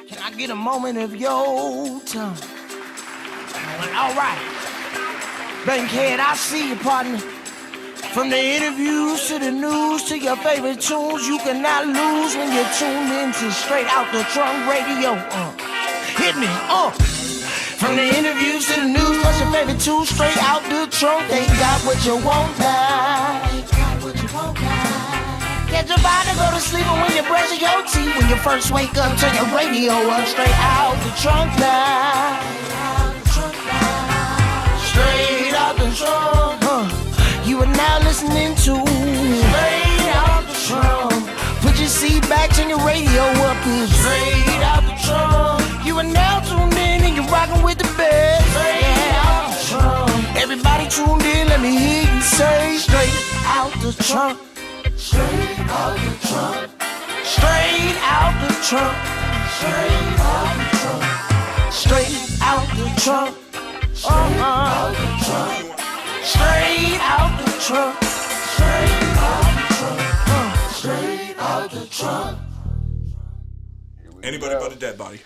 Can I get a moment of your time? All right. Bankhead, I see you, partner. From the interviews to the news to your favorite tunes, you cannot lose when you're tuned into Straight Out the Trunk Radio. Hit me, From the interviews to the news, what's your favorite tune? Straight out the trunk, they got what you want now. Get your body to go to sleep, and when you brush your teeth, when you first wake up, turn your radio on. Straight out the trunk now. Straight out the trunk. You are now listening to Straight Out the Trunk. Put your seat back, turn your radio up. It's Straight Out the Trunk. You are now tuned in and you're rocking with the best. Straight Out the Trunk. Everybody tuned in, let me hear you say Straight Out the Trunk. Straight Out the Trunk. Straight Out the Trunk. Straight Out the Trunk. Straight Out the Trunk. Straight Out the Trunk. Straight out the trunk. Straight out the trunk. Straight out the trunk. Anybody but a dead body.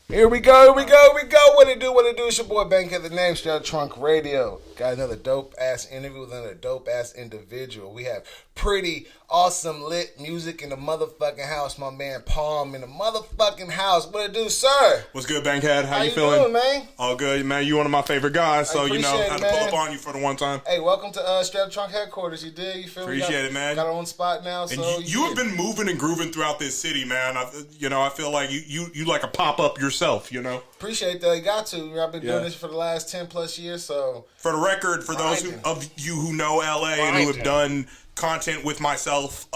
Here we go. What it do? It's your boy Bankhead, the name, Straight Out Trunk Radio. Got another dope-ass interview with another dope-ass individual. We have pretty awesome lit music in the motherfucking house. My man P.A.L.M in the motherfucking house. What it do, sir? What's good, Bankhead? How you feeling? Doing, man? All good, man. You one of my favorite guys, so you know I had to pull up on you for the one time. Hey, welcome to Straight Out Trunk headquarters. You dig? You feel me? Appreciate it, man. Got our own spot now, and so you have been moving and grooving throughout this city, man. I feel like you like a pop up yourself, you know. Appreciate that. You got to. I've been doing this for the last 10 plus years, so. For the record, for those of you who know LA and who have done content with myself,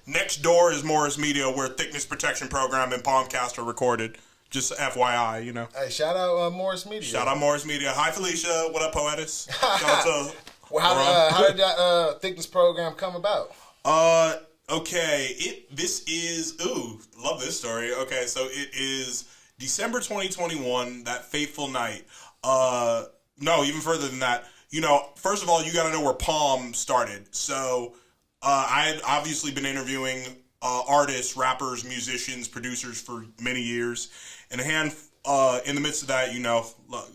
next door is Morris Media, where Thickness Protection Program and Palmcast are recorded. Just FYI, you know. Hey, shout out Morris Media. Shout out Morris Media. Hi, Felicia. What up, Poetis? Shout out to well, how did that Thickness program come about? Okay. This is love this story. Okay, so it is December 2021, that fateful night. No, even further than that. You know, first of all, you got to know where P.A.L.M started. So, I had obviously been interviewing artists, rappers, musicians, producers for many years. And in the midst of that, you know,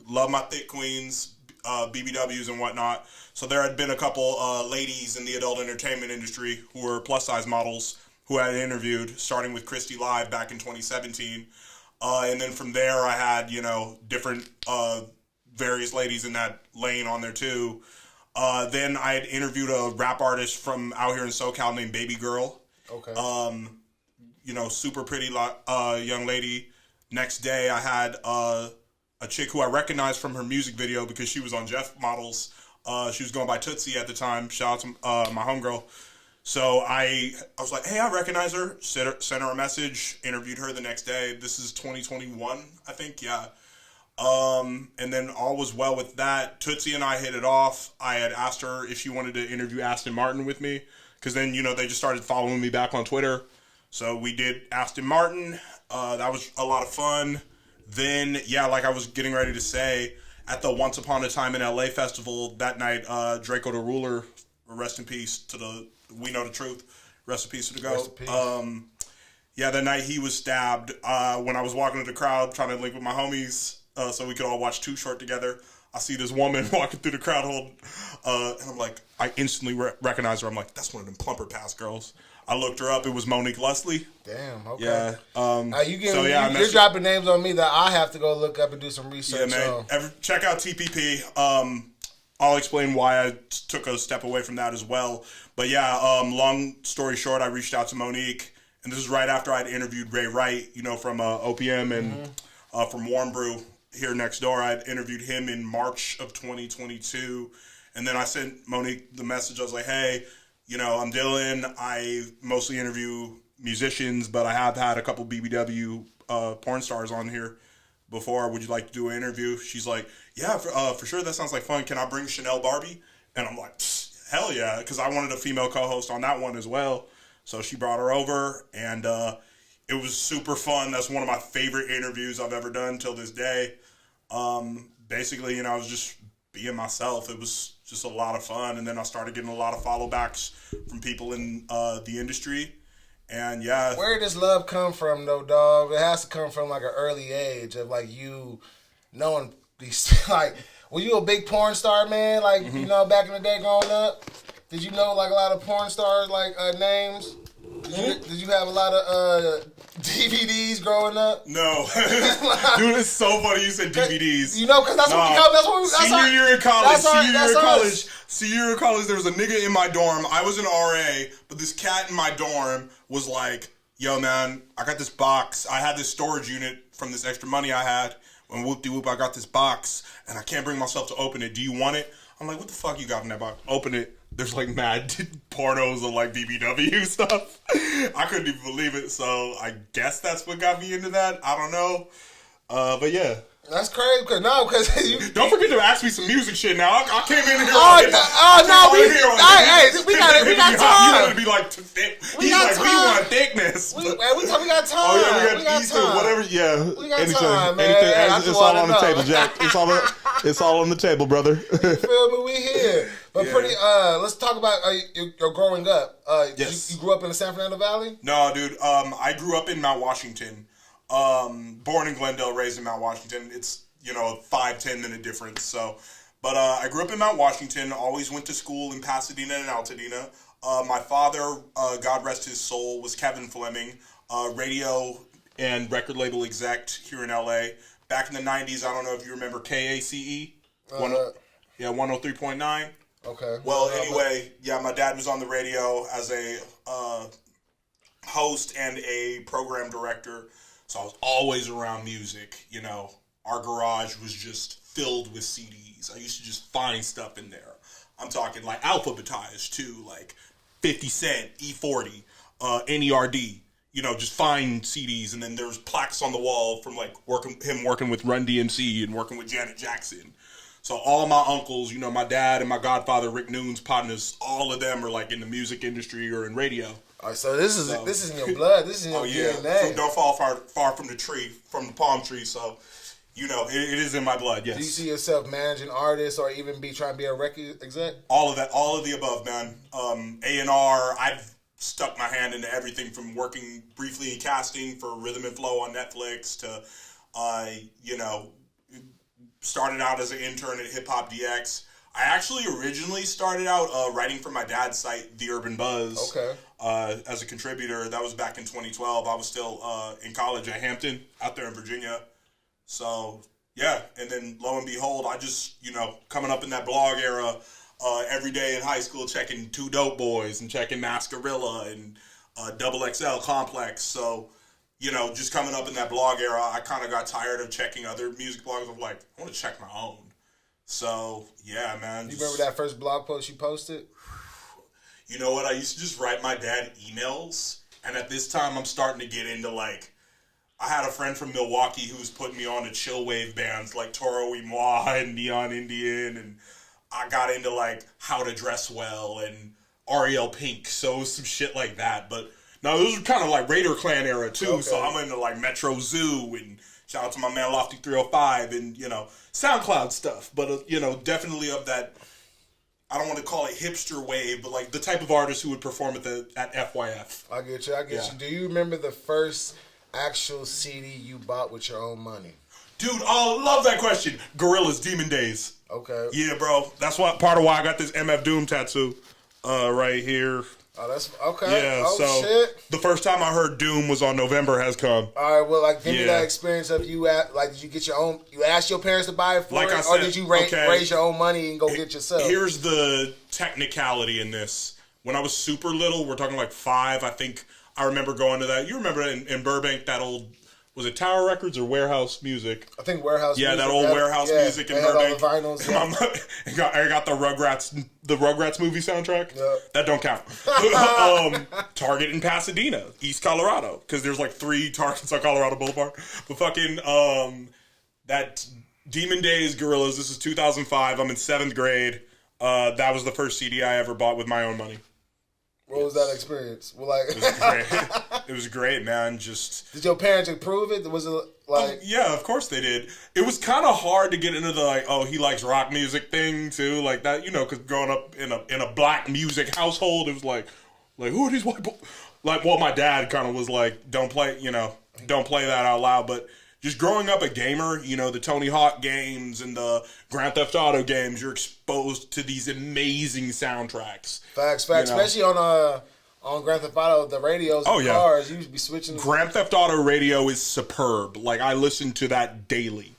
love my thick queens, BBWs and whatnot. So there had been a couple ladies in the adult entertainment industry who were plus-size models who I had interviewed, starting with Christy Live back in 2017. And then from there, I had, you know, different various ladies in that lane on there too. Then I had interviewed a rap artist from out here in SoCal named Baby Girl. Okay. You know, super pretty young lady. Next day, I had a chick who I recognized from her music video because she was on Jeff Models. She was going by Tootsie at the time. Shout out to my homegirl. So I was like, hey, I recognize her. Sent her a message. Interviewed her the next day. This is 2021, I think. Yeah. And then all was well with that. Tootsie and I hit it off. I had asked her if she wanted to interview Aston Martin with me. Because then, you know, they just started following me back on Twitter. So we did Aston Martin. That was a lot of fun. Then, yeah, like I was getting ready to say, at the Once Upon a Time in LA festival that night, Draco the Ruler, rest in peace to the We Know the Truth, rest in peace to the GOAT. Yeah, that night he was stabbed when I was walking to the crowd trying to link with my homies so we could all watch Too Short together. I see this woman walking through the crowd and I'm like, I instantly recognize her. I'm like, that's one of them plumper pass girls. I looked her up. It was Monique Leslie. Damn, okay. Yeah. You're dropping names on me that I have to go look up and do some research. Yeah, man. Check out TPP. I'll explain why I took a step away from that as well. But yeah, long story short, I reached out to Monique. And this is right after I'd interviewed Ray Wright, you know, from OPM and from Warm Brew here next door. I'd interviewed him in March of 2022. And then I sent Monique the message. I was like, hey, you know, I'm Dylan. I mostly interview musicians, but I have had a couple BBW porn stars on here before. Would you like to do an interview? She's like, yeah, for sure. That sounds like fun. Can I bring Chanel Barbie? And I'm like, hell yeah, because I wanted a female co-host on that one as well. So she brought her over, and it was super fun. That's one of my favorite interviews I've ever done till this day. Basically, you know, I was just being myself. It was just a lot of fun. And then I started getting a lot of follow backs from people in the industry. And yeah. Where does love come from, though, dog? It has to come from like an early age of like you knowing these. Like, were you a big porn star, man? Like, you know, back in the day growing up, did you know like a lot of porn stars like names? Did you have a lot of DVDs growing up? No. Dude, it's so funny you said DVDs. You know, because that's what Senior year in college, there was a nigga in my dorm. I was an RA, but this cat in my dorm was like, yo, man, I got this box. I had this storage unit from this extra money I had. When whoop-de-whoop, I got this box, and I can't bring myself to open it. Do you want it? I'm like, what the fuck you got in that box? Open it. There's like mad pornos of like BBW stuff. I couldn't even believe it. So I guess that's what got me into that. I don't know. But yeah. That's crazy. Because don't forget to ask me some music shit now. I came in here. We got time. You gotta be like, we want thickness. We got time. Oh yeah, we got Easter, whatever. Yeah, we got time, man. It's all on the table, Jack. It's all on the table, brother. You feel me? We here. But let's talk about your growing up. Yes. You grew up in the San Fernando Valley? No, dude. I grew up in Mount Washington. Born in Glendale, raised in Mount Washington. It's, a 5-10 minute difference. So, but I grew up in Mount Washington. Always went to school in Pasadena and Altadena. My father, God rest his soul, was Kevin Fleming, radio and record label exec here in LA. Back in the 90s, I don't know if you remember KACE. 103.9. Okay. Well, anyway, my dad was on the radio as a host and a program director, so I was always around music. Our garage was just filled with CDs. I used to just find stuff in there. I'm talking like alphabetized too, like 50 Cent, E40, NERD. Just find CDs, and then there's plaques on the wall from like working with Run DMC and working with Janet Jackson. So all my uncles, my dad and my godfather, Rick Noon's partners, all of them are like in the music industry or in radio. All right, so this is in your blood. This is in your DNA. So don't fall far from the palm tree. So, it is in my blood, yes. Do you see yourself managing artists or even trying to be a record exec? All of that, all of the above, man. A&R, I've stuck my hand into everything from working briefly in casting for Rhythm and Flow on Netflix to, started out as an intern at Hip Hop DX. I actually originally started out writing for my dad's site, The Urban Buzz. Okay. As a contributor. That was back in 2012. I was still in college at Hampton, out there in Virginia. So, yeah. And then, lo and behold, I just, coming up in that blog era, every day in high school checking Two Dope Boys and checking Mascarilla and Double XL Complex. So, just coming up in that blog era, I kind of got tired of checking other music blogs. I'm like, I want to check my own. So, yeah, man. You remember that first blog post you posted? You know what? I used to just write my dad emails. And at this time, I'm starting to get into, like, I had a friend from Milwaukee who was putting me on to chill wave bands like Toro y Moi and Neon Indian. And I got into, like, How to Dress Well and Ariel Pink. So it was some shit like that. But no, those were kind of like Raider Clan era, too. Okay. So I'm into, like, Metro Zoo and shout out to my man Lofty 305 and, SoundCloud stuff. But, definitely of that, I don't want to call it hipster wave, but, like, the type of artist who would perform at FYF. I get you. Do you remember the first actual CD you bought with your own money? Dude, love that question. Gorillaz, Demon Days. Okay. Yeah, bro. That's part of why I got this MF Doom tattoo right here. Oh, that's okay. Yeah, shit. The first time I heard Doom was on November Has Come. All right, well, like, give me that experience of you did you get your own, you asked your parents to buy it for it, or did you raise your own money and go get yourself? Here's the technicality in this. When I was super little, we're talking like 5, I think I remember going to that. You remember in Burbank, that old, was it Tower Records or Warehouse Music? I think Warehouse Music. Yeah, that old Warehouse Music in Burbank. All the vinyls. Yeah. I got the Rugrats movie soundtrack. Yeah. That don't count. Target in Pasadena, East Colorado, because there's like 3 Targets on Colorado Boulevard. But fucking that Demon Days Gorillaz. This is 2005. I'm in 7th grade. That was the first CD I ever bought with my own money. What was that experience? Well, like, it was great. It was great, man. Just did your parents approve it? Was it like? Yeah, of course they did. It was kind of hard to get into the like, oh, he likes rock music thing too, like that, because growing up in a black music household, it was like who are these white boys? Like, well, my dad kind of was like, don't play that out loud. But just growing up a gamer, the Tony Hawk games and the Grand Theft Auto games, you're exposed to these amazing soundtracks. Facts. Especially on Grand Theft Auto, the radios and cars, you used be switching. Grand Theft Auto radio is superb. Like, I listen to that daily.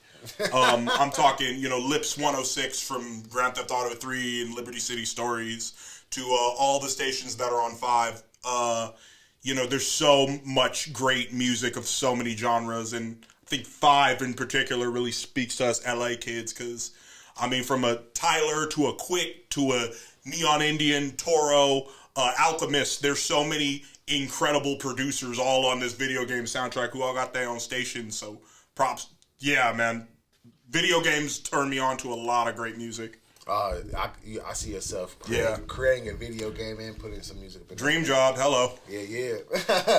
I'm talking, Lips 106 from Grand Theft Auto 3 and Liberty City Stories to all the stations that are on 5. There's so much great music of so many genres, and I think 5 in particular really speaks to us LA kids because, from a Tyler to a Quick to a Neon Indian, Toro, Alchemist, there's so many incredible producers all on this video game soundtrack who all got their own stations, so props. Yeah, man. Video games turn me on to a lot of great music. I see yourself creating a video game and putting some music in Dream job, hello. Yeah.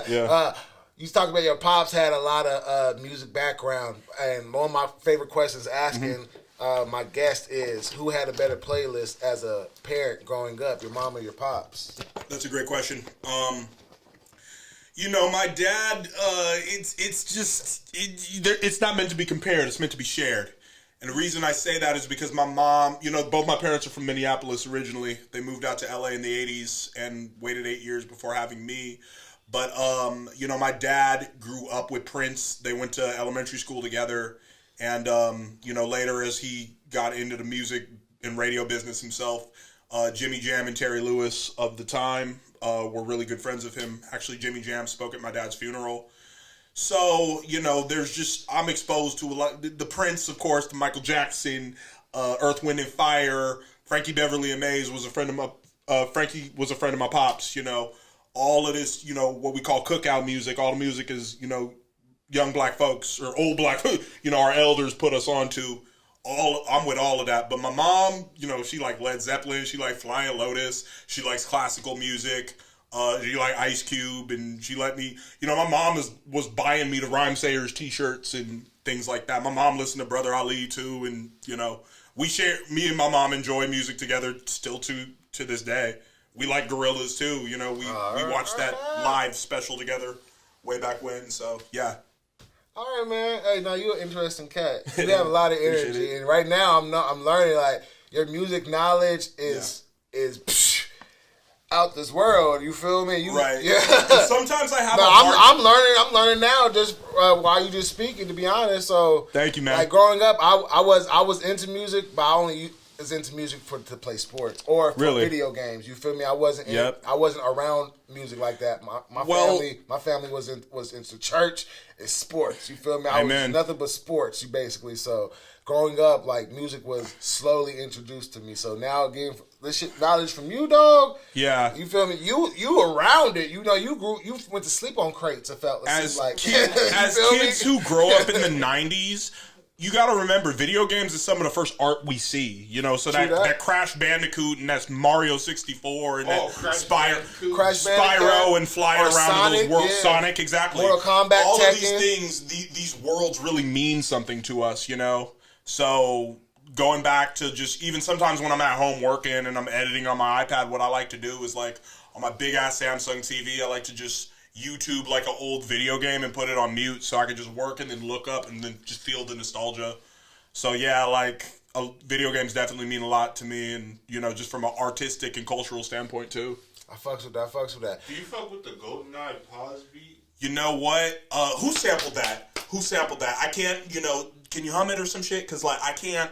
Yeah. You talked about your pops had a lot of music background, and one of my favorite questions asking my guest is, who had a better playlist as a parent growing up, your mom or your pops? That's a great question. My dad, it's not meant to be compared, it's meant to be shared. And the reason I say that is because my mom, both my parents are from Minneapolis originally. They moved out to LA in the 80s and waited 8 years before having me. But, my dad grew up with Prince. They went to elementary school together. And, later as he got into the music and radio business himself, Jimmy Jam and Terry Lewis of the time were really good friends of him. Actually, Jimmy Jam spoke at my dad's funeral. So, I'm exposed to a lot. The Prince, of course, the Michael Jackson, Earth, Wind, and Fire. Frankie Beverly and Mays was a friend of Frankie was a friend of my pops, All of this, what we call cookout music. All the music is, young black folks or old black, our elders put us on to. I'm with all of that. But my mom, she like Led Zeppelin. She like Flying Lotus. She likes classical music. She like Ice Cube, and she let me, my mom was buying me the Rhyme Sayers t-shirts and things like that. My mom listened to Brother Ali too, and, me and my mom enjoy music together still to this day. We like Gorillaz too, we watched that live special together way back when, so yeah. All right, man. Hey, now you're an interesting cat. You have a lot of energy, and right now I'm learning, like, your music knowledge is out this world. You feel me? Right. Yeah. Sometimes I have. I'm learning now just while you just speaking. To be honest, so thank you, man. Like growing up, I was into music, but I only was into music to play sports or for video games. You feel me? I wasn't around music like that. My family was into church and sports. You feel me? I was nothing but sports. Basically, so growing up, like, music was slowly introduced to me. So now getting this shit knowledge from you, dog. Yeah. You feel me? You around it. You went to sleep on crates. It felt like kids who grow up in the 90s. You got to remember, video games is some of the first art we see. So that Crash Bandicoot and that's Mario 64 and that Spyro and flying around Sonic, in those worlds. Yeah. Sonic, exactly. Mortal Kombat, all Tekken. of these things, these worlds really mean something to us. So going back to just even sometimes when I'm at home working and I'm editing on my iPad, what I like to do is, like, on my big ass Samsung TV, I like to just YouTube like an old video game and put it on mute so I can just work and then look up and then just feel the nostalgia. So yeah, like, video games definitely mean a lot to me, and just from an artistic and cultural standpoint too. I fucks with that. Do you fuck with the GoldenEye pause beat? You know what? Who sampled that? I can't. Can you hum it or some shit? Because, like, I can't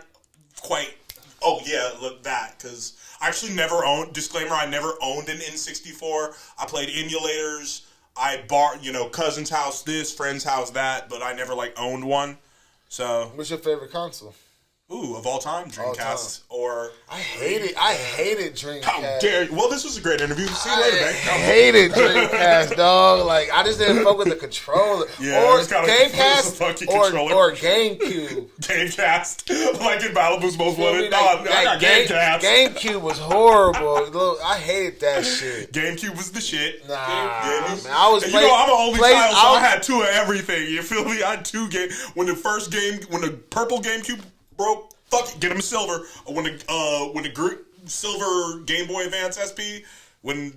quite. Oh yeah, look that. Because I actually never owned. Disclaimer: I never owned an N64. I played emulators. I cousin's house this, friend's house that, but I never, like, owned one. So, what's your favorite console? Ooh, of all time, Dreamcast. Or I hated Dreamcast. How dare you? Well, this was a great interview. See you later, man. I hated Dreamcast, dog. Like, I just didn't fuck with the controller. Yeah, or Gamecast or GameCube. Gamecast. Like in Malibu's Most Wanted. I got Gamecast. GameCube was horrible. Look, I hated that shit. GameCube was the shit. Nah, man, I was playing. I'm an only child, so I had 2 of everything. You feel me? I had 2 games. When the purple GameCube broke, fuck it, get him a silver. When the silver Game Boy Advance SP, when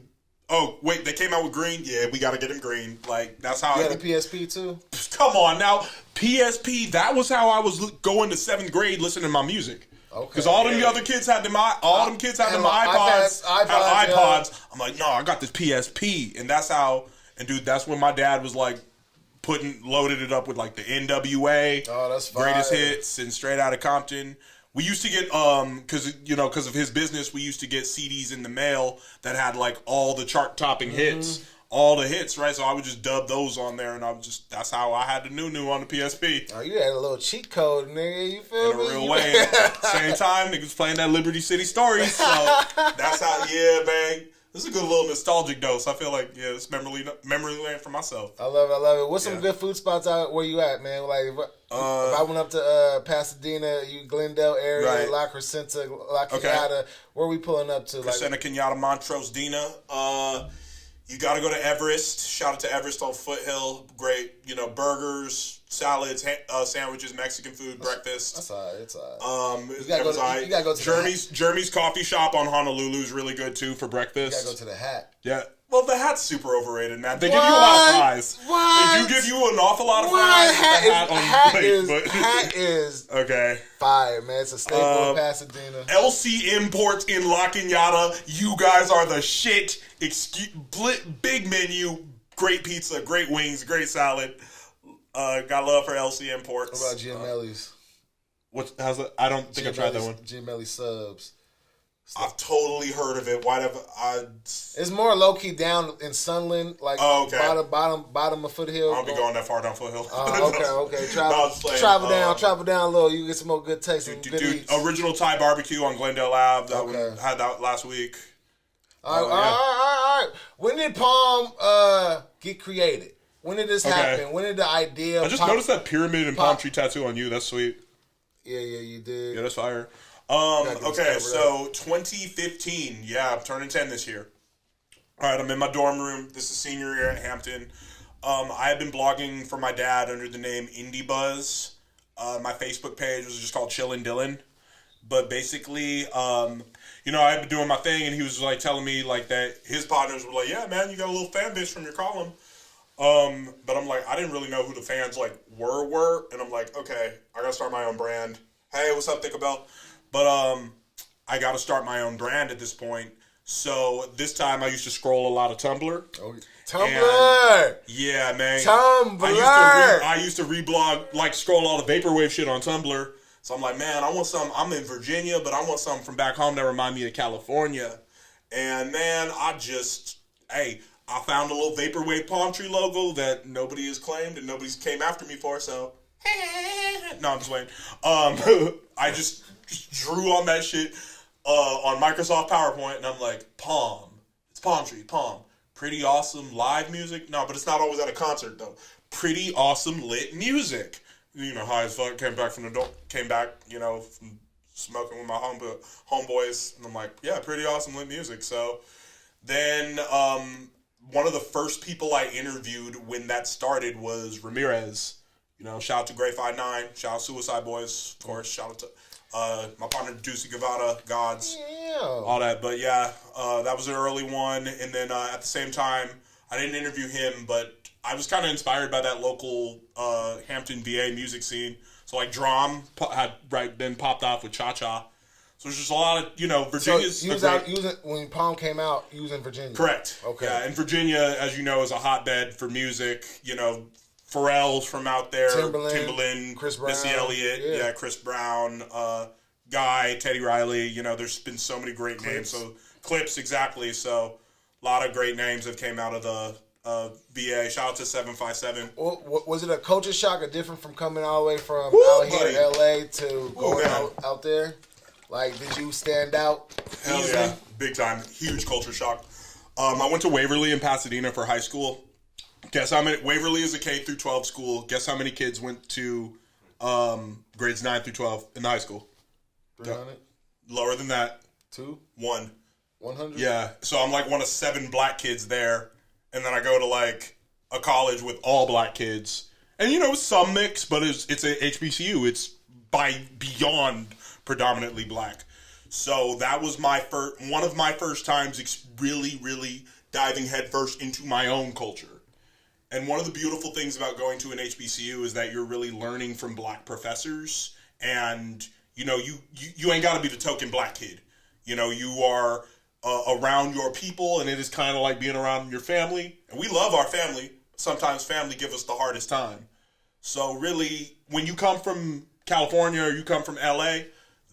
Oh, wait, they came out with green? Yeah, we got to get him green. Like, that's how You had a PSP too? Come on now. PSP, that was how I was going to 7th grade listening to my music. Okay. Because all them other kids had them iPods, had iPods. Yeah. I'm like, no, I got this PSP. And that's how, and dude, that's when my dad was like, loaded it up with like the NWA, that's fire. Greatest Hits, and Straight Outta Compton. We used to get, because of his business, we used to get CDs in the mail that had like all the chart-topping hits, all the hits, right? So I would just dub those on there, and that's how I had the new on the PSP. Oh, you had a little cheat code, nigga. You feel In me? a real way. Same time, niggas playing that Liberty City Stories. So that's how, man. This is a good little nostalgic dose. I feel like, it's memory lane for myself. I love it. What's some good food spots out where you at, man? Like, if I went up to Pasadena, Glendale area, Right. La Crescenta, La Canyada, where we pulling up to? Crescenta, Kenyatta, Montrose, Dina. You got to go to Everest. Shout out to Everest on Foothill. Great, burgers, salads, sandwiches, Mexican food, breakfast. That's all right. It's all right. You gotta go to Jeremy's Coffee Shop on Honolulu is really good too for breakfast. You gotta go to the Hat. Yeah. Well, the Hat's super overrated, man. They give you a lot of fries. What? They do give you an awful lot of fries. Hat is okay. fire, man. It's a staple of Pasadena. LC Imports in La Canyada. You guys are the shit. Big menu, great pizza, great wings, great salad. Got love for LC Imports. What about Giamelli's? How's that? I don't think I've tried that one. Giamelli subs. I've totally heard of it. Why have I? It's more low key down in Sunland, like bottom of Foothill. I don't be going that far down Foothill. Okay. Travel down a little. You get some more good taste and good eats. Original Thai barbecue on Glendale Ave. That one had that last week. All right. When did P.A.L.M. Get created? When did this happen? When did the idea? I just noticed that pyramid and palm tree tattoo on you. That's sweet. Yeah, you did. Yeah, that's fire. Okay, so 2015. Yeah, I'm turning 10 this year. All right, I'm in my dorm room. This is senior year at Hampton. I had been blogging for my dad under the name Indie Buzz. My Facebook page was just called Chillin' Dylan. But basically, I had been doing my thing, and he was like telling me like that his partners were like, "Yeah, man, you got a little fan base from your column." But I'm like, I didn't really know who the fans like were, and I'm like, okay, I gotta start my own brand. Hey, what's up, Tinkerbell? But I gotta start my own brand at this point. So this time I used to scroll a lot of Tumblr. Oh, Tumblr! Yeah, man. Tumblr! I used to reblog, like scroll all the vaporwave shit on Tumblr. So I'm like, man, I want some. I'm in Virginia, but I want something from back home that remind me of California. And man, I found a little vaporwave palm tree logo that nobody has claimed and nobody's came after me for. So no, I'm just playing. I just drew on that shit on Microsoft PowerPoint, and I'm like, Palm. It's palm tree, palm. Pretty awesome live music. No, but it's not always at a concert though. Pretty awesome lit music. High as fuck. Came back, from smoking with my homeboys, and I'm like, yeah, pretty awesome lit music. So then, one of the first people I interviewed when that started was Ramirez. Shout out to Grey 59, shout out Suicide Boys, of course. Shout out to my partner Ducey Gavada, Gods, all that. But yeah, that was an early one. And then at the same time, I didn't interview him, but I was kind of inspired by that local Hampton, VA music scene. So like Drum had then popped off with Cha Cha. So there's just a lot of, Virginia's... So when P.A.L.M. came out, you was in Virginia? Correct. Okay. Yeah, and Virginia, as you know, is a hotbed for music. Pharrell's from out there. Timbaland, Chris Brown. Missy Elliott, Chris Brown, Guy, Teddy Riley. There's been so many great names. So Clips, exactly. So a lot of great names that came out of the VA. Shout out to 757. Was it a culture shock or different from coming all the way from out here in LA to going out there? Like, did you stand out? Hell easily? yeah. Big time. Huge culture shock. I went to Waverly in Pasadena for high school. Guess how many? Waverly is a K through 12 school. Guess how many kids went to grades 9 through 12 in the high school? 300? Lower than that. 2? 1. 100? Yeah. So I'm like one of 7 black kids there. And then I go to like a college with all black kids. And some mix, but it's a HBCU. It's beyond predominantly black. So that was one of my first times really, really diving headfirst into my own culture. And one of the beautiful things about going to an HBCU is that you're really learning from black professors, and you ain't got to be the token black kid. You are around your people, and it is kind of like being around your family. And we love our family. Sometimes family give us the hardest time. So really, when you come from California or you come from LA,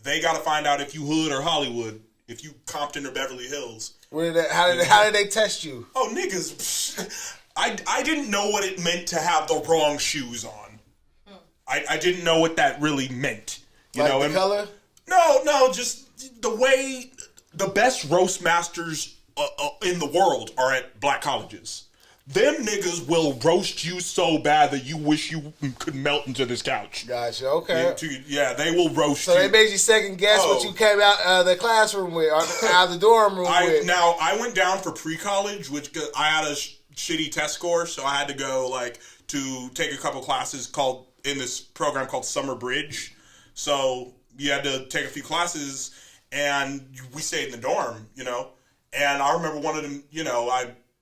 they got to find out if you hood or Hollywood, if you Compton or Beverly Hills. How did they test you? Oh, niggas. I didn't know what it meant to have the wrong shoes on. I didn't know what that really meant. The color? No, just the way the best roast masters in the world are at black colleges. Them niggas will roast you so bad that you wish you could melt into this couch. Gotcha, okay. Yeah, they will roast you. So they made you second guess what you came out of the classroom with, or out of the dorm room with. Now, I went down for pre-college, which I had a shitty test score, so I had to go to take a couple classes in this program called Summer Bridge. So you had to take a few classes, and we stayed in the dorm, And I remember one of them,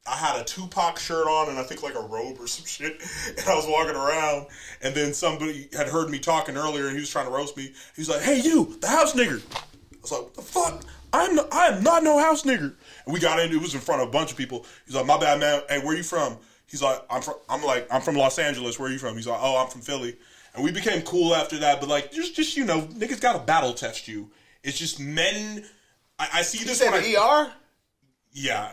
I had a Tupac shirt on and I think a robe or some shit, and I was walking around, and then somebody had heard me talking earlier, and he was trying to roast me. He was like, "Hey, you, the house nigger." I was like, "What the fuck? I am not no house nigger." And we got into it was in front of a bunch of people. He's like, "My bad, man. Hey, where you from?" He's like, I'm from Los Angeles. Where are you from?" He's like, "Oh, I'm from Philly." And we became cool after that. But just niggas gotta battle test you. It's just men. I see this. You said the ER? Yeah,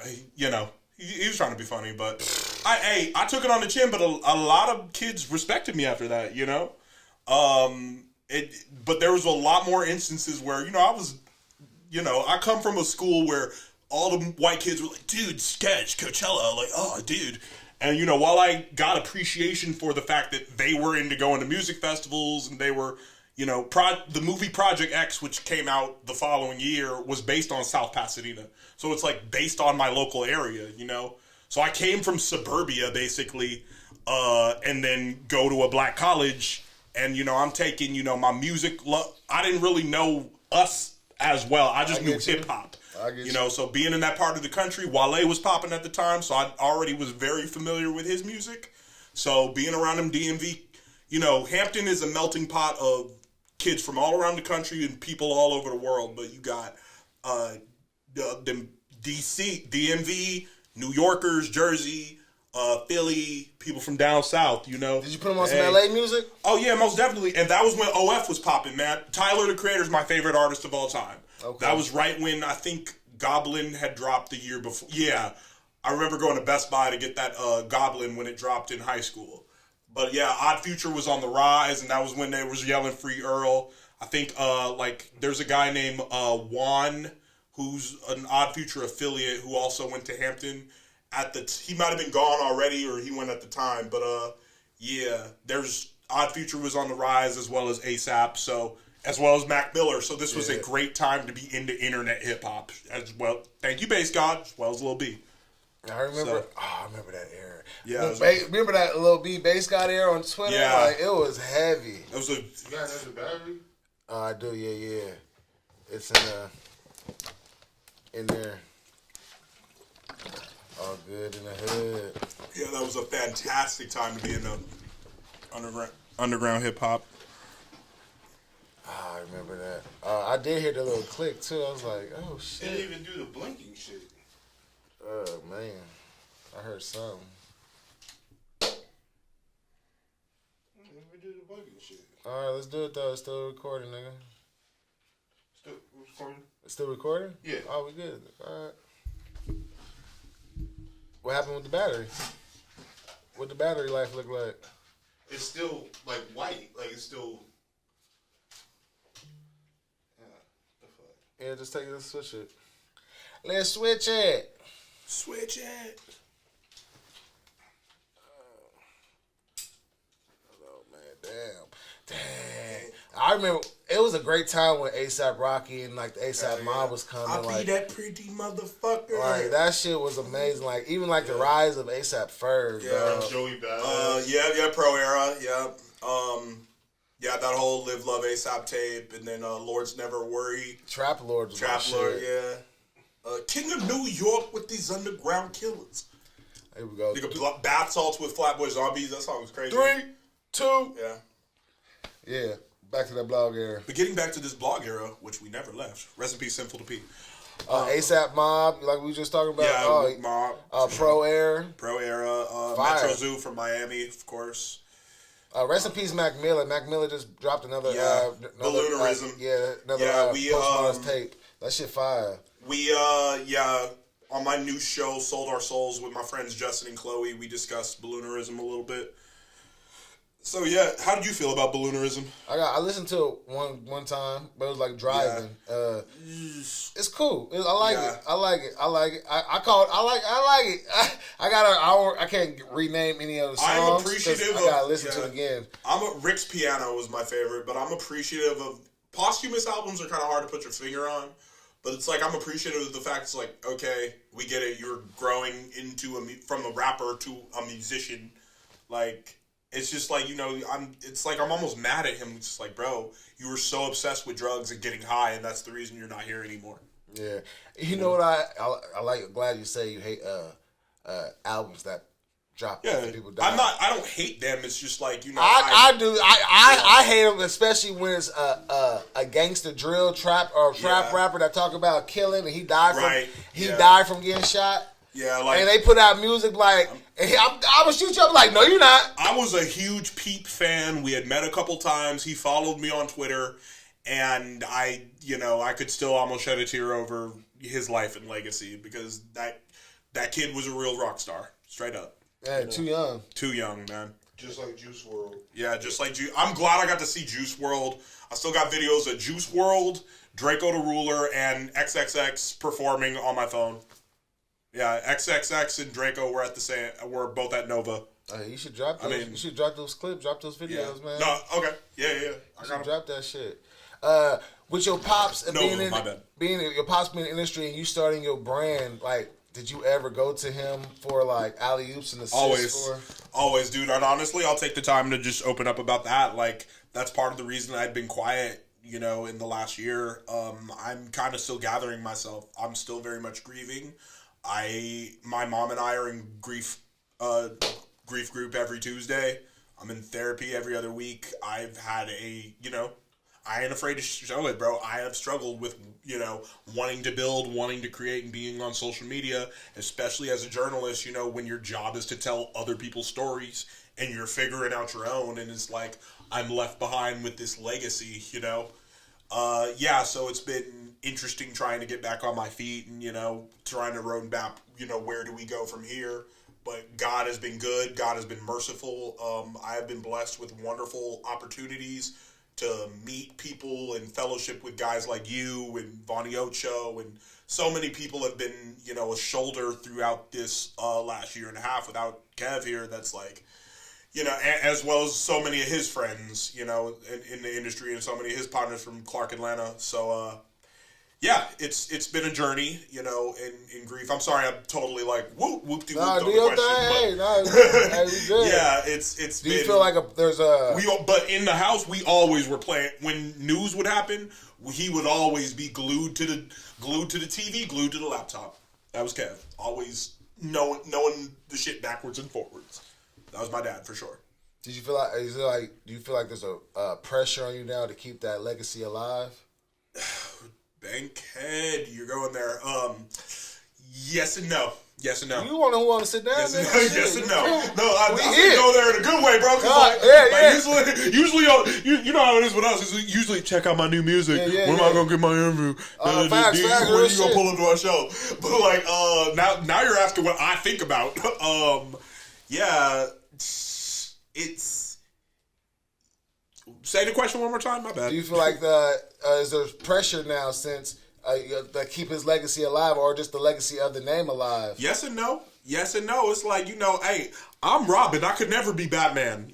He was trying to be funny, but I took it on the chin. But a lot of kids respected me after that, But there was a lot more instances where I was, I come from a school where all the white kids were like, "Dude, sketch Coachella," like, "Oh, dude." And while I got appreciation for the fact that they were into going to music festivals and they were, the movie Project X, which came out the following year, was based on South Pasadena. So it's based on my local area, So I came from suburbia, basically, and then go to a black college. And, I'm taking, my music. I didn't really know us as well. I just knew hip-hop. So being in that part of the country, Wale was popping at the time. So I already was very familiar with his music. So being around him, DMV, Hampton is a melting pot of kids from all around the country and people all over the world. But you got them DC, DMV, New Yorkers, Jersey, Philly, people from down south, Did you put them on some LA music? Oh, yeah, most definitely. And that was when OF was popping, man. Tyler, the Creator, is my favorite artist of all time. Okay. That was right when I think Goblin had dropped the year before. Yeah, I remember going to Best Buy to get that Goblin when it dropped in high school. But yeah, Odd Future was on the rise, and that was when they was yelling Free Earl. I think there's a guy named Juan, who's an Odd Future affiliate, who also went to Hampton. He might have been gone already, or he went at the time. But there's Odd Future was on the rise, as well as ASAP, as well as Mac Miller. So this was a great time to be into internet hip hop as well. Thank you, Bass God, as well as Lil B. I remember. I remember that era. Yeah, remember that Lil B Bass God era on Twitter? Yeah, it was heavy. It was you guys have the battery? I do. Yeah. It's in there. All good in the hood. Yeah, that was a fantastic time to be in the underground hip hop. I remember that. I did hear the little click too. I was like, "Oh shit!" They didn't even do the blinking shit. Oh man, I heard something. We do the blinking shit. All right, let's do it though. It's still recording, nigga. Still recording? It's still recording? Yeah. Oh, we good. All right. What happened with the battery? What the battery life look like? It's still white. It's still. Yeah, just let's switch it. Let's switch it. Switch it. Oh man, damn. I remember it was a great time when ASAP Rocky and the ASAP Mob was coming. I be that pretty motherfucker. That shit was amazing. Even the rise of ASAP Ferg. Yeah, Joey Badass. Yeah, Pro Era. Yeah. That whole Live Love ASAP tape, and then Lords Never Worry. Trap Lords. Trap Lord, yeah. King of New York with these underground killers. Here we go. Nigga, bath salts with Flatbush Zombies. That song was crazy. 3, 2. Yeah. Yeah. Back to that blog era. But getting back to this blog era, which we never left. Rest in peace, Sinful to P. ASAP Mob, like we were just talking about. Yeah, Mob. Pro Air. Pro Era. Fire. Metro Zoo from Miami, of course. Rest in peace, Mac Miller. Mac Miller just dropped another. Balloonerism. Another Postmaster's tape. That shit fire. We, on my new show, Sold Our Souls, with my friends Justin and Chloe, we discussed balloonerism a little bit. So, yeah, how did you feel about balloonerism? I listened to it one time, but it was like driving. Yeah. It's cool. I like it. I like it. I like it. I like it. I got I can't rename any of the songs. I'm appreciative I gotta listen to it again. Rick's Piano was my favorite, but I'm appreciative of posthumous albums are kind of hard to put your finger on. But it's like I'm appreciative of the fact it's like, okay, we get it. You're growing into from a rapper to a musician. Like, it's just like, I'm almost mad at him. It's just like, bro, you were so obsessed with drugs and getting high, and that's the reason you're not here anymore. Yeah. You know what I like? Glad you say you hate albums that drop after people die. I don't hate them. It's just like, I do. I hate them, especially when it's a gangster drill trap rapper that talk about killing and he died from getting shot. Yeah, like, and they put out music like, I'm gonna shoot you. I'm like, no, you're not. I was a huge Peep fan. We had met a couple times. He followed me on Twitter, and I could still almost shed a tear over his life and legacy because that kid was a real rock star, straight up. Yeah, too young. Too young, man. Just like Juice WRLD. Yeah, just like Juice. I'm glad I got to see Juice WRLD. I still got videos of Juice WRLD, Draco the Ruler, and XXX performing on my phone. Yeah, XXX and Draco were both at Nova. You should drop those. You should drop those clips, drop those videos, man. No, okay, yeah. I should drop that shit. With your pops being in the industry and you starting your brand, like, did you ever go to him for like alley oops and assists? Always, dude. And honestly, I'll take the time to just open up about that. Like, that's part of the reason I'd been quiet, in the last year. I'm kind of still gathering myself. I'm still very much grieving. My mom and I are in grief group every Tuesday. I'm in therapy every other week. I've had I ain't afraid to show it, bro. I have struggled with, wanting to build, wanting to create, and being on social media, especially as a journalist, when your job is to tell other people's stories and you're figuring out your own, and it's like, I'm left behind with this legacy, so it's been interesting trying to get back on my feet and, trying to road map, where do we go from here? But God has been good. God has been merciful. I have been blessed with wonderful opportunities to meet people and fellowship with guys like you and Vonnie Ocho, and so many people have been, a shoulder throughout this last year and a half without Kev here. That's like, as well as so many of his friends, in the industry, and so many of his partners from Clark, Atlanta. So, it's been a journey, in grief. I'm sorry, I'm totally like whoop-de-whoop on the question. Yeah, it's Do you feel like there's a... But in the house, we always were playing. When news would happen, he would always be glued to the TV, glued to the laptop. That was Kev. Always knowing the shit backwards and forwards. That was my dad, for sure. Do you feel like there's a pressure on you now to keep that legacy alive? Bankhead, you're going there. Yes and no. Yes and no. You want to sit down? Yes and no. Yes and no. No, I go there in a good way, bro. Usually, you know how it is with us. Is usually check out my new music. When am I gonna get my interview? Facts, when are you gonna pull up to our show? But like, now you're asking what I think about. It's. Say the question one more time. My bad. Do you feel like is there pressure now since to keep his legacy alive, or just the legacy of the name alive? Yes and no. Yes and no. It's like, hey, I'm Robin. I could never be Batman.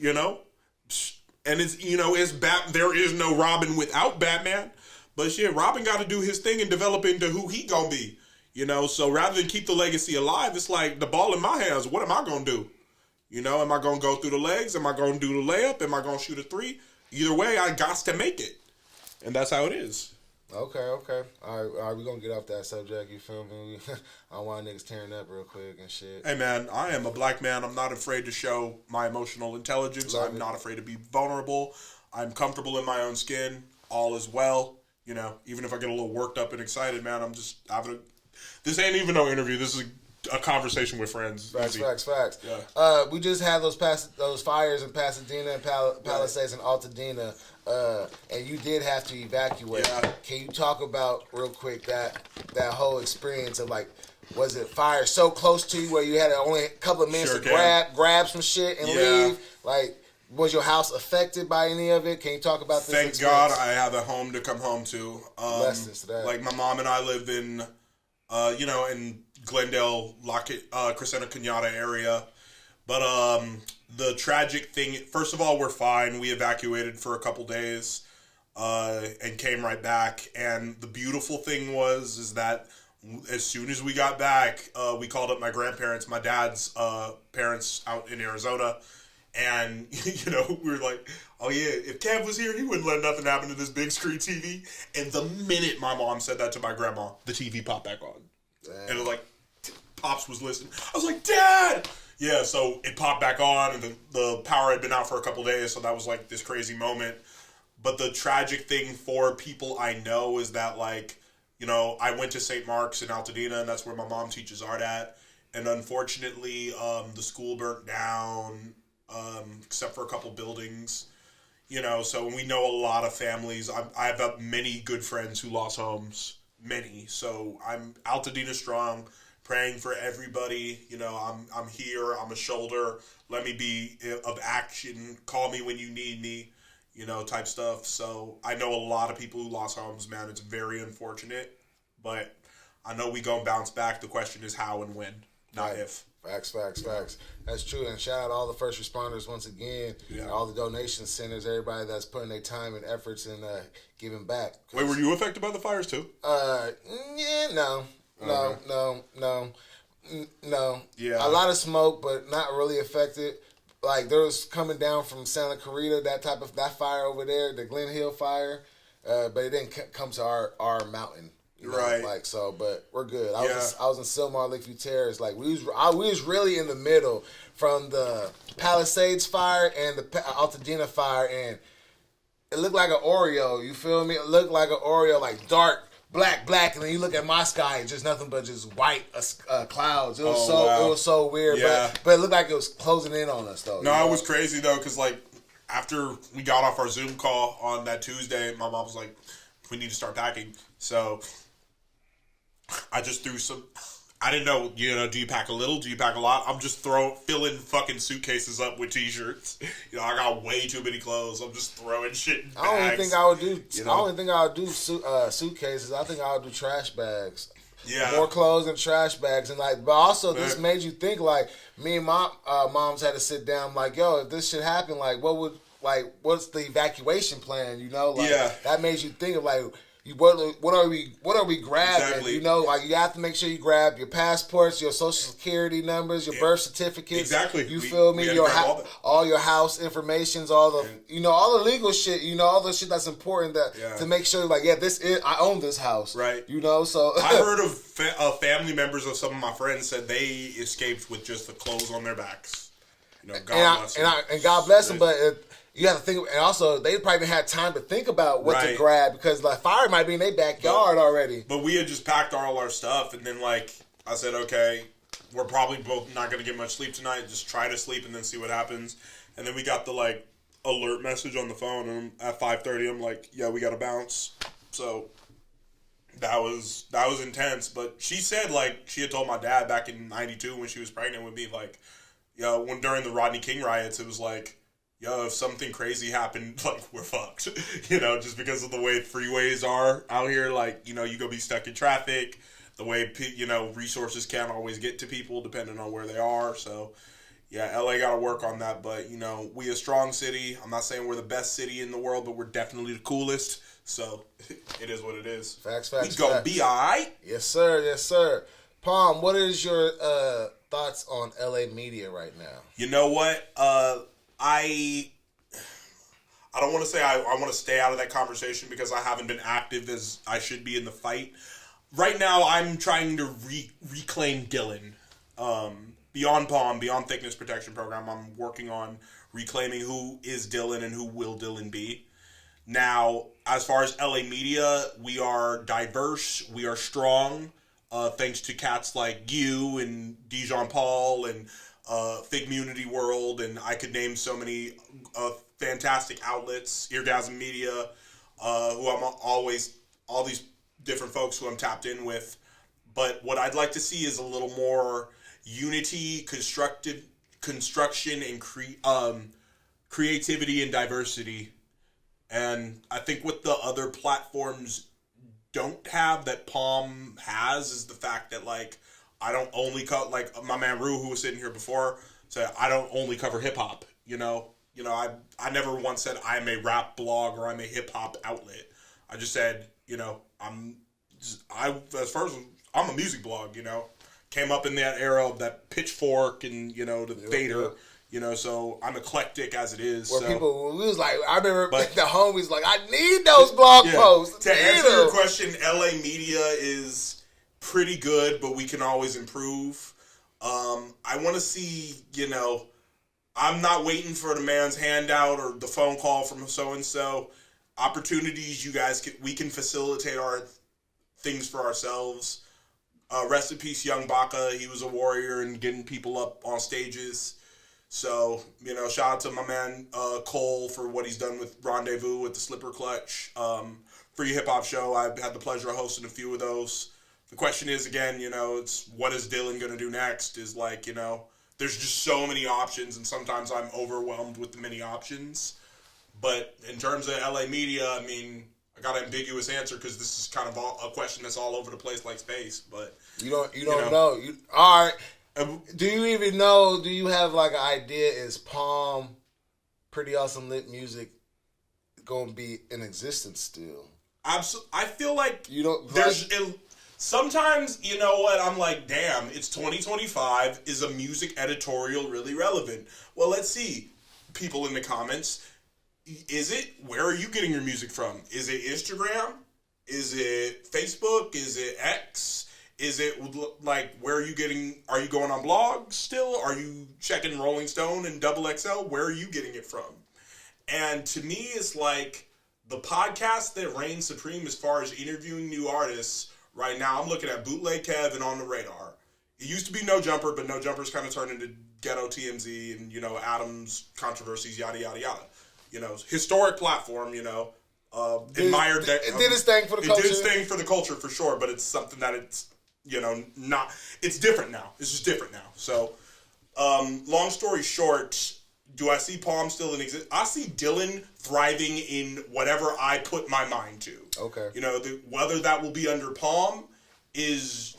And it's there is no Robin without Batman. But shit, Robin got to do his thing and develop into who he gonna be. So rather than keep the legacy alive, it's like the ball in my hands. What am I gonna do? Am I gonna go through the legs? Am I gonna do the layup? Am I gonna shoot a three? Either way, I got to make it. And that's how it is. Okay. All right, we're going to get off that subject, you feel me? I don't want niggas tearing up real quick and shit. Hey, man, I am a black man. I'm not afraid to show my emotional intelligence. I'm not afraid to be vulnerable. I'm comfortable in my own skin. All is well. You know, even if I get a little worked up and excited, man, I'm just having a... This ain't even no interview. This is a conversation with friends. Facts. Yeah. We just had those fires in Pasadena and Palisades and Altadena, and you did have to evacuate. Yeah. Can you talk about real quick that whole experience of like, was it fire so close to you where you had only a couple of minutes to grab some shit and leave? Like, was your house affected by any of it? Can you talk about this? Thank God I have a home to come home to. Blessings to that. Like, my mom and I live in, in Glendale, Crescenta Cunada area. But the tragic thing, first of all, we're fine. We evacuated for a couple days and came right back. And the beautiful thing is that as soon as we got back, we called up my grandparents, my dad's parents out in Arizona. And, we were like, oh, yeah, if Kev was here, he wouldn't let nothing happen to this big screen TV. And the minute my mom said that to my grandma, the TV popped back on. Damn. And it was like, Pops was listening. I was like, Dad! Yeah, so it popped back on, and the power had been out for a couple days, so that was like this crazy moment. But the tragic thing for people I know is that, like, I went to St. Mark's in Altadena, and that's where my mom teaches art at. And unfortunately, the school burnt down, except for a couple buildings. So we know a lot of families. I have many good friends who lost homes. Many. So I'm Altadena strong, praying for everybody. I'm here. I'm a shoulder. Let me be of action. Call me when you need me, type stuff. So I know a lot of people who lost homes, man. It's very unfortunate. But I know we gonna bounce back. The question is how and when, not if. Facts. That's true. And shout out all the first responders once again. Yeah. All the donation centers, everybody that's putting their time and efforts in giving back. Wait, were you affected by the fires too? No. Yeah. A lot of smoke, but not really affected. Like there was coming down from Santa Clarita, that fire over there, the Glen Hill fire, but it didn't come to our mountain. Right. Like so, but we're good. I was in Silmar Lakeview Terrace. Like we was really in the middle from the Palisades fire and the Altadena fire, and it looked like an Oreo. You feel me? It looked like an Oreo, like dark black, and then you look at my sky, it's just nothing but just white clouds. It was it was so weird. Yeah. But it looked like it was closing in on us though. No, it was crazy though, because like after we got off our Zoom call on that Tuesday, my mom was like, "We need to start packing." So I just threw some. I didn't know, do you pack a little? Do you pack a lot? I'm just filling fucking suitcases up with t-shirts. I got way too many clothes. I'm just throwing shit in bags. I don't think I would do. I don't think I would do suitcases. I think I would do trash bags. Yeah, more clothes and trash bags, and like. But also, this made you think. Like me and my moms had to sit down. Like, yo, if this shit happened, like, what's the evacuation plan? That made you think of like. What are we grabbing? Exactly. Like you have to make sure you grab your passports, your social security numbers, your birth certificates. Exactly. You feel me? All your house informations, all the all the legal shit. All the shit that's important to make sure like I own this house. Right. So I heard of family members of some of my friends said they escaped with just the clothes on their backs. God bless them. And God bless them, but. You have to think, and also they probably had time to think about what to grab because the fire might be in their backyard already. But we had just packed all our stuff, and then like I said, okay, we're probably both not going to get much sleep tonight. Just try to sleep and then see what happens. And then we got the like alert message on the phone, and at 5:30, I'm like, yeah, we got to bounce. So that was intense. But she said like she had told my dad back in '92 when she was pregnant with me, like, when during the Rodney King riots, it was like. If something crazy happened, like, we're fucked, just because of the way freeways are out here, like, you're going to be stuck in traffic, the way, resources can't always get to people depending on where they are, so, yeah, LA got to work on that, but, we a strong city. I'm not saying we're the best city in the world, but we're definitely the coolest, so it is what it is. Facts. We gonna be all right? Yes, sir. P.A.L.M, what is your thoughts on LA media right now? You know what? I don't want to say I want to stay out of that conversation because I haven't been active as I should be in the fight. Right now, I'm trying to reclaim Dylan. Beyond P.A.L.M, beyond Thickness Protection Program, I'm working on reclaiming who is Dylan and who will Dylan be. Now, as far as LA media, we are diverse, we are strong, thanks to cats like you and Dijon Paul and Fig Community World, and I could name so many fantastic outlets, Eargasm Media, who I'm always, all these different folks who I'm tapped in with. But what I'd like to see is a little more unity, construction, and creativity and diversity. And I think what the other platforms don't have that P.A.L.M has is the fact that, like, I don't only cover, like, my man Rue, who was sitting here before, said, I don't only cover hip-hop, you know? I never once said I'm a rap blog or I'm a hip-hop outlet. I just said, I'm a music blog, Came up in that era of that Pitchfork and, the Vader. So I'm eclectic as it is. Where so. people, we was like, I remember the homies like, I need those blog posts. To answer your question, LA media is pretty good, but we can always improve. I want to see, I'm not waiting for the man's handout or the phone call from so-and-so. Opportunities, you guys, we can facilitate our things for ourselves. Rest in peace, Young Baka. He was a warrior and getting people up on stages. So, shout out to my man Cole for what he's done with Rendezvous with the Slipper Clutch. Free Hip Hop Show, I've had the pleasure of hosting a few of those. The question is, again, it's what is Dylan going to do next? Is like, there's just so many options, and sometimes I'm overwhelmed with the many options. But in terms of LA media, I mean, I got an ambiguous answer because this is kind of a question that's all over the place like space. But you don't know. All right. Do you even know? Do you have like an idea? Is P.A.L.M Pretty Awesome Lit Music going to be in existence still? Absolutely. I feel like you don't. Sometimes, you know what, I'm like, damn, it's 2025. Is a music editorial really relevant? Well, let's see. People in the comments. Is it? Where are you getting your music from? Is it Instagram? Is it Facebook? Is it X? Is it like, where are you getting, are you going on blogs still? Are you checking Rolling Stone and XXL? Where are you getting it from? And to me, it's like the podcast that reigns supreme as far as interviewing new artists. Right now, I'm looking at Bootleg Kev and On the Radar. It used to be No Jumper, but No Jumper's kind of turned into Ghetto TMZ and, Adam's controversies, yada, yada, yada. Historic platform, admired that. It did its thing for the culture. It did its thing for the culture, for sure, but it's something that it's, it's different now. It's just different now. So, long story short, do I see P.A.L.M still in existence? I see Dylan thriving in whatever I put my mind to. Okay. Whether that will be under P.A.L.M is,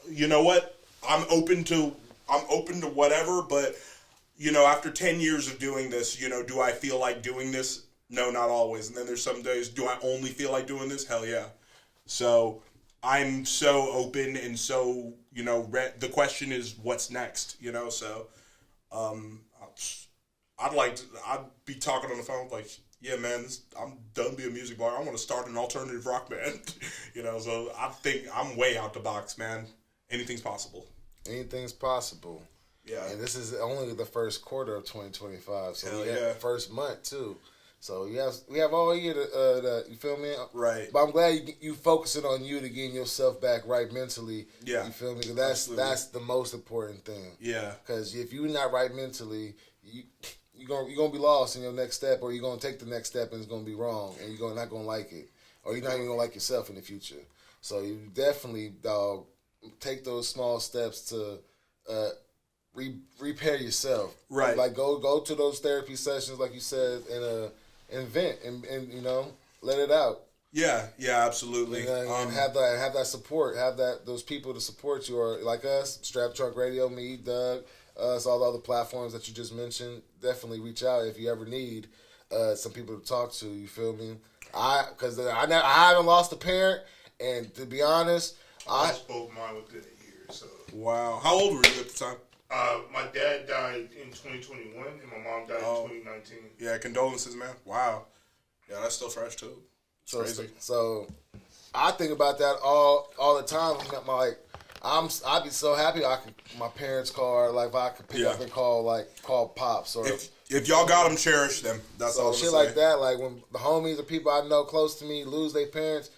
what? I'm open to whatever, but, after 10 years of doing this, do I feel like doing this? No, not always. And then there's some days, do I only feel like doing this? Hell yeah. So I'm so open and so, the question is what's next, so I'd be talking on the phone like, yeah, man, I'm done being a music blogger. I want to start an alternative rock band, so I think I'm way out the box, man. Anything's possible. Anything's possible. Yeah. And this is only the first quarter of 2025, so hell we have yeah. the first month, too. So we have all year to you feel me? Right. But I'm glad you focusing on you to getting yourself back right mentally. Yeah. You feel me? Because that's the most important thing. Yeah. Because if you're not right mentally, you're gonna be lost in your next step, or you're gonna take the next step and it's gonna be wrong, and you're not gonna like it, or you're not even gonna like yourself in the future. So you definitely, dog, take those small steps to repair yourself. Right. Like go to those therapy sessions, like you said, and vent and let it out. Yeah, absolutely. And have that support, have those people to support you, or like us, Strap Trunk Radio, me, Doug, us, all the other platforms that you just mentioned. Definitely reach out if you ever need some people to talk to. You feel me? I haven't lost a parent, and to be honest, I spoke mine within a year. So wow, how old were you at the time? My dad died in 2021, and my mom died in 19. Yeah, condolences, man. Wow. Yeah, that's still fresh too. It's crazy. So I think about that all the time. I'd be so happy my parents call, or like if I could pick up and call pops, or if y'all got them, cherish them. That's all. Shit like that. Like when the homies or people I know close to me lose their parents,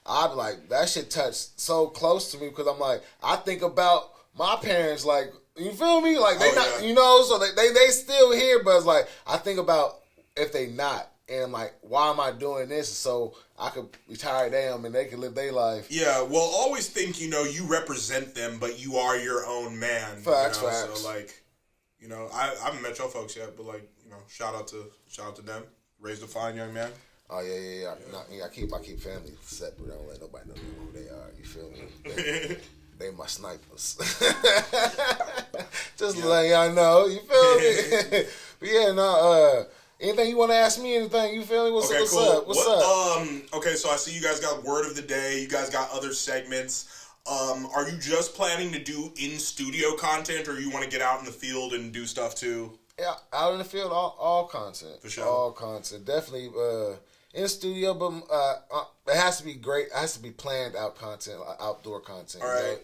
I'd be like, that shit touched so close to me, because I'm like, I think about my parents, like, you feel me? Like they so they still here, but it's like I think about if they not. And I'm like, why am I doing this? So I could retire them and they can live their life. Yeah, well, always think, you represent them, but you are your own man. Facts. So, like, I haven't met your folks yet, but, like, shout out to them. Raised a fine young man. Oh, yeah. I keep family separate. I don't let nobody know who they are. You feel me? They my snipers. Just to let y'all know. You feel me? But yeah, anything you want to ask me? Anything you feel me? What's cool. up? What's up? Okay, so I see you guys got word of the day. You guys got other segments. Are you just planning to do in studio content, or you want to get out in the field and do stuff too? Yeah, out in the field, all content. For sure, all content. Definitely in studio, but it has to be great. It has to be planned out content, outdoor content. All right,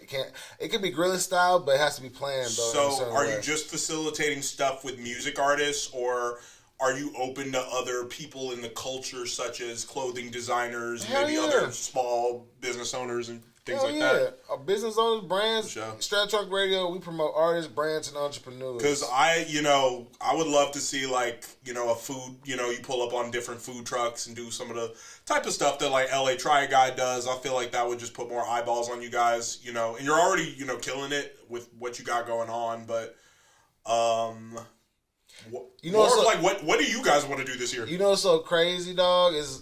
it can be guerrilla style, but it has to be planned. Though, so, are you just facilitating stuff with music artists, or are you open to other people in the culture, such as clothing designers, other small business owners and things like that? Business owners, brands. Straight Trunk Radio, we promote artists, brands, and entrepreneurs. Because I would love to see, like, a food, you pull up on different food trucks and do some of the type of stuff that, like, LA Try Guy does. I feel like that would just put more eyeballs on you guys, and you're already, killing it with what you got going on, but, what do you guys want to do this year? What's so crazy, dog, is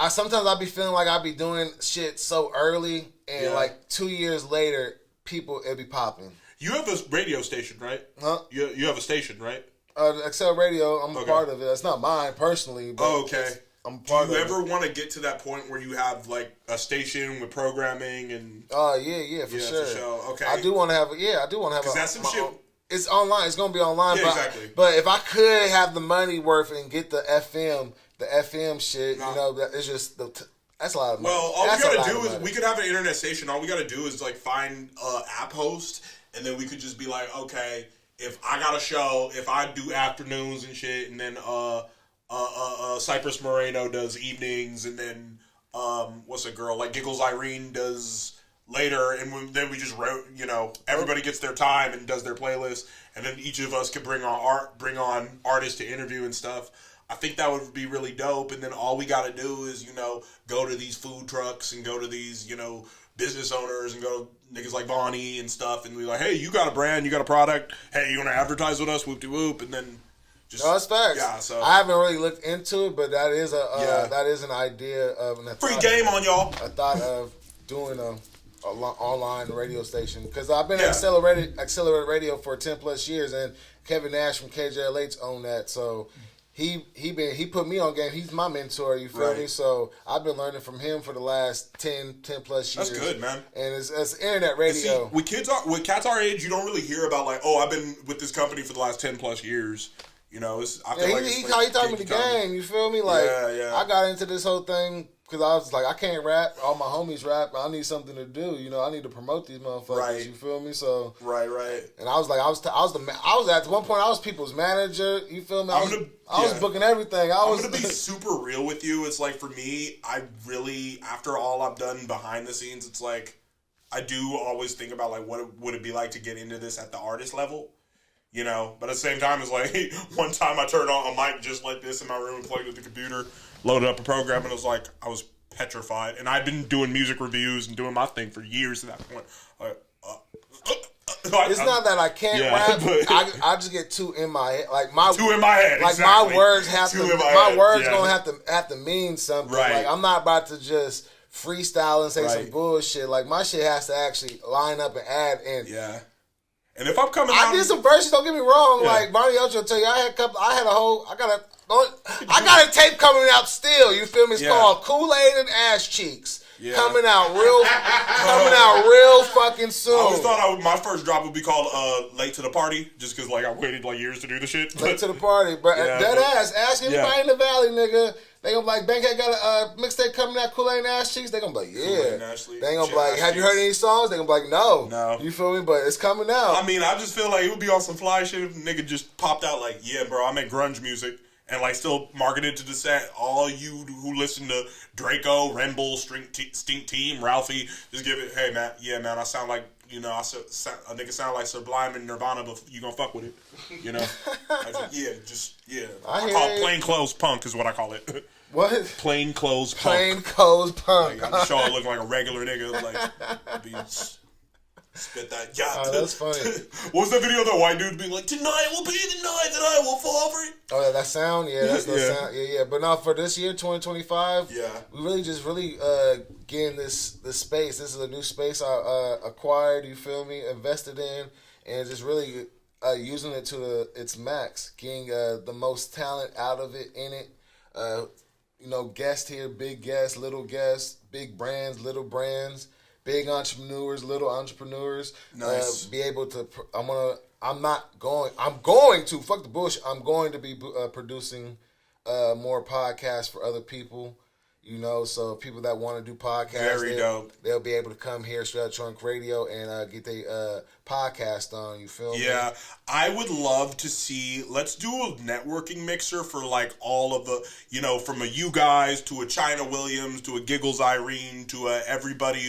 sometimes I be feeling like I be doing shit so early, and like 2 years later, it'll be popping. You have a radio station, right? Huh? You have a station, right? Excel Radio, I'm a part of it. It's not mine personally, but I'm part of it. Do you ever want to get to that point where you have like a station with programming and? Yeah, for sure. Okay. I do want to have. I do want to have. 'Cause that's some shit. It's online. It's gonna be online. Yeah, exactly. But if I could have the money worth and get the FM shit, it's just that's a lot of money. Well, all we gotta do is we could have an internet station. All we gotta do is like find an app host, and then we could just be like, okay, if I got a show, if I do afternoons and shit, and then Cypress Moreno does evenings, and then what's a girl like Giggles Irene does later, and then we just wrote, everybody gets their time and does their playlist, and then each of us could bring on artists to interview and stuff. I think that would be really dope. And then all we got to do is, go to these food trucks and go to these, business owners and go to niggas like Bonnie and stuff, and be like, hey, you got a brand, you got a product, hey, you want to advertise with us, whoop-de-whoop, and then just... No, that's facts. Yeah, so... I haven't really looked into it, but that is an idea of... Free game on y'all. I thought of doing a online radio station, because I've been at Accelerated Radio for 10 plus years, and Kevin Nash from KJLH owned that, so he put me on game. He's my mentor, you feel me? So I've been learning from him for the last 10 plus years. That's good, man. And it's internet radio. See, with cats our age, you don't really hear about like, oh, I've been with this company for the last 10 plus years. I feel like he taught me the game, you feel me? Like, I got into this whole thing because I was like, I can't rap. All my homies rap. I need something to do. I need to promote these motherfuckers. Right. You feel me? So right. And I was like, I was at one point I was people's manager. You feel me? I was booking everything. I'm gonna be super real with you. It's like for me, I really, after all I've done behind the scenes, it's like I do always think about like what would it be like to get into this at the artist level. But at the same time, it's like one time I turned on a mic just like this in my room and plugged with the computer, loaded up a program, and it was like I was petrified. And I've been doing music reviews and doing my thing for years at that point. It's not that I can't rap. But I just get too in my head. Like too in my head. Like exactly. my words have to. My words gonna have to mean something. Right. Like I'm not about to just freestyle and say some bullshit. Like my shit has to actually line up and add in. Yeah. And if I'm coming I did some verses, don't get me wrong. Yeah. Like Barney Ocho will tell you, I got a tape coming out still. You feel me? It's called Kool-Aid and Ass Cheeks. Yeah. Coming out real fucking soon. I always thought my first drop would be called "Late to the Party," just because like I waited like years to do the shit. Late to the party, but ask anybody in the valley, nigga. They gonna be like, Bankhead got a mixtape coming out, Kool-Aid and Ass Cheeks. They gonna be like, yeah. They gonna be like, have you heard any songs? They gonna be like, no. No. You feel me? But it's coming out. I mean, I just feel like it would be on some fly shit if a nigga just popped out like, yeah, bro, I make grunge music. And like still marketed to the set. All you who listen to Draco, Renbull, Stink Team, Ralphie, just give it. Hey man, yeah man, I sound like a nigga sound like Sublime and Nirvana, but you gonna fuck with it, you know? I call it plain clothes punk is what I call it. What? Plain clothes punk. Plain clothes punk. Like, I'm sure looking like a regular nigga, like be. Spit that. Yeah, that's funny. What was the video of the white dude being like, "Tonight will be the night that I will fall for it"? Oh yeah, that sound. Yeah, that's the sound. Yeah. But now for this year, 2025, we really getting this space. This is a new space I acquired. You feel me? Invested in, and just really using it to its max, getting the most talent out of it in it. Guest here, big guests, little guests, big brands, little brands. Big entrepreneurs, little entrepreneurs. Nice. Be able to. I'm going to fuck the bullshit. I'm going to be producing more podcasts for other people. So people that want to do podcasts, dope. They'll be able to come here, Straight Out Trunk Radio, and get their podcast on. You feel me? Yeah, I would love to see. Let's do a networking mixer for like all of the, from a you guys to a China Williams to a Giggles Irene to a everybody